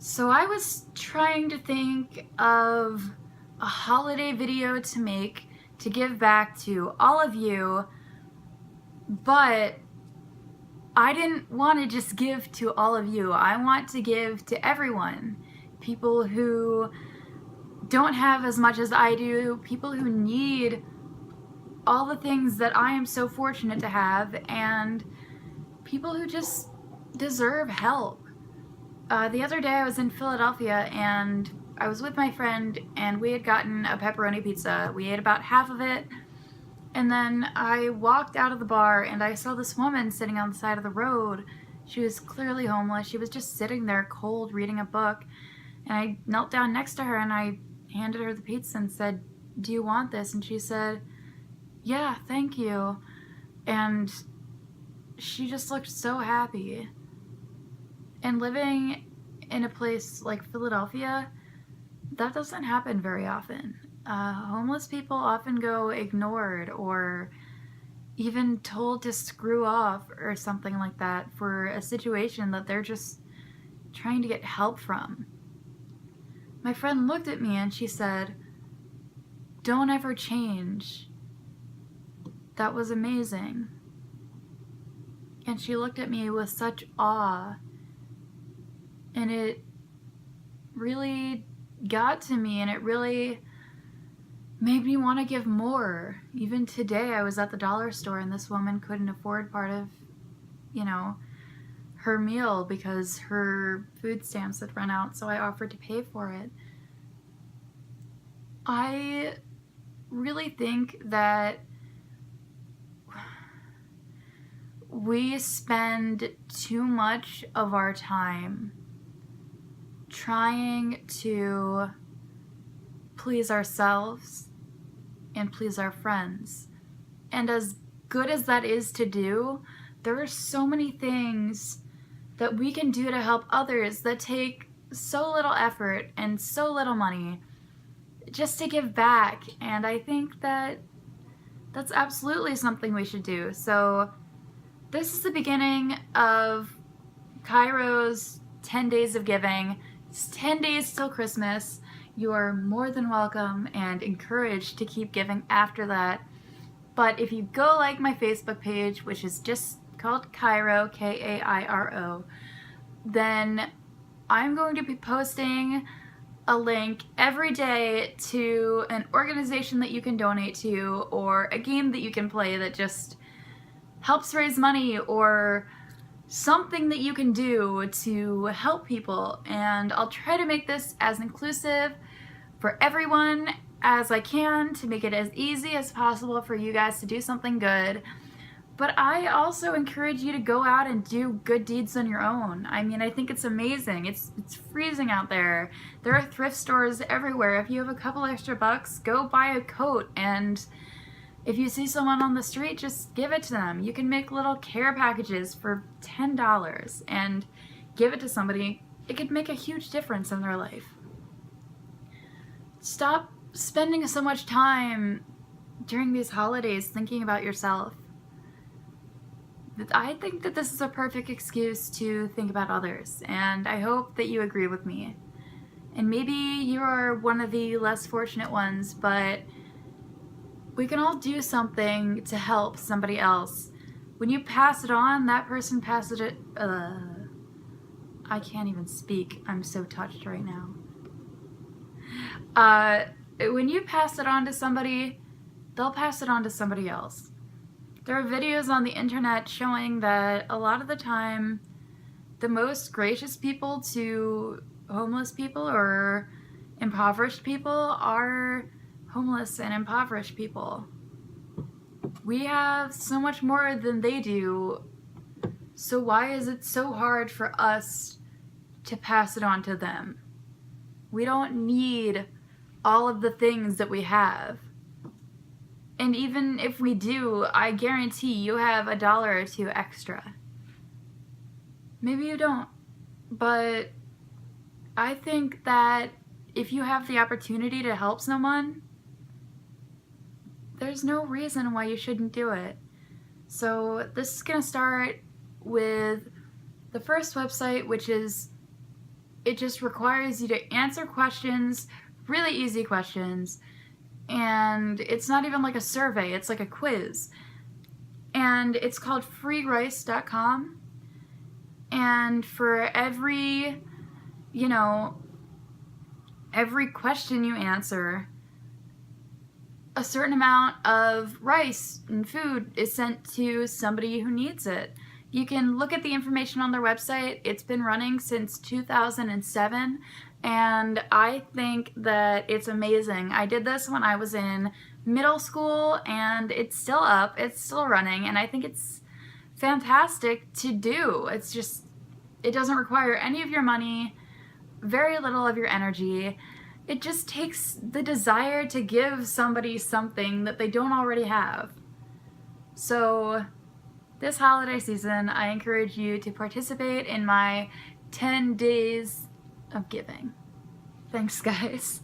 So I was trying to think of a holiday video to make to give back to all of you, but I didn't want to just give to all of you. I want to give to everyone. People who don't have as much as I do, people who need all the things that I am so fortunate to have, and people who just deserve help. The other day I was in Philadelphia and I was with my friend and we had gotten a pepperoni pizza. We ate about half of it, and then I walked out of the bar and I saw this woman sitting on the side of the road. She was clearly homeless. She was just sitting there cold reading a book, and I knelt down next to her and I handed her the pizza and said, "Do you want this?" And she said, "Yeah, thank you." And she just looked so happy. And living in a place like Philadelphia, that doesn't happen very often. Homeless people often go ignored or even told to screw off or something like that for a situation that they're just trying to get help from. My friend looked at me and she said, "Don't ever change. That was amazing." And she looked at me with such awe. And it really got to me, and it really made me want to give more. Even today I was at the dollar store and this woman couldn't afford part of, her meal because her food stamps had run out, so I offered to pay for it. I really think that we spend too much of our time trying to please ourselves and please our friends. And as good as that is to do, there are so many things that we can do to help others that take so little effort and so little money just to give back. And I think that that's absolutely something we should do. So this is the beginning of Cairo's 10 Days of Giving. It's 10 days till Christmas. You are more than welcome and encouraged to keep giving after that. But if you go like my Facebook page, which is just called Cairo, Kairo, then I'm going to be posting a link every day to an organization that you can donate to, or a game that you can play that just helps raise money, or something that you can do to help people. And I'll try to make this as inclusive for everyone as I can, to make it as easy as possible for you guys to do something good. But I also encourage you to go out and do good deeds on your own. I mean, I think it's amazing. It's freezing out there. There are thrift stores everywhere. If you have a couple extra bucks, go buy a coat, and if you see someone on the street, just give it to them. You can make little care packages for $10 and give it to somebody. It could make a huge difference in their life. Stop spending so much time during these holidays thinking about yourself. I think that this is a perfect excuse to think about others, and I hope that you agree with me. And maybe you are one of the less fortunate ones, but we can all do something to help somebody else. When you pass it on, that person passes it. I can't even speak. I'm so touched right now. When you pass it on to somebody, they'll pass it on to somebody else. There are videos on the internet showing that a lot of the time, the most gracious people to homeless people or impoverished people are homeless and impoverished people. We have so much more than they do, so why is it so hard for us to pass it on to them? We don't need all of the things that we have. And even if we do, I guarantee you have $1 or $2 extra. Maybe you don't, but I think that if you have the opportunity to help someone, there's no reason why you shouldn't do it. So this is going to start with the first website, which is It just requires you to answer questions, really easy questions, and it's not even like a survey, it's like a quiz. And it's called freerice.com. And for every question you answer, a certain amount of rice and food is sent to somebody who needs it. You can look at the information on their website. It's been running since 2007, and I think that it's amazing. I did this when I was in middle school, and it's still up, it's still running, and I think it's fantastic to do. It's just, it doesn't require any of your money, very little of your energy. It just takes the desire to give somebody something that they don't already have. So this holiday season, I encourage you to participate in my 10 days of giving. Thanks, guys.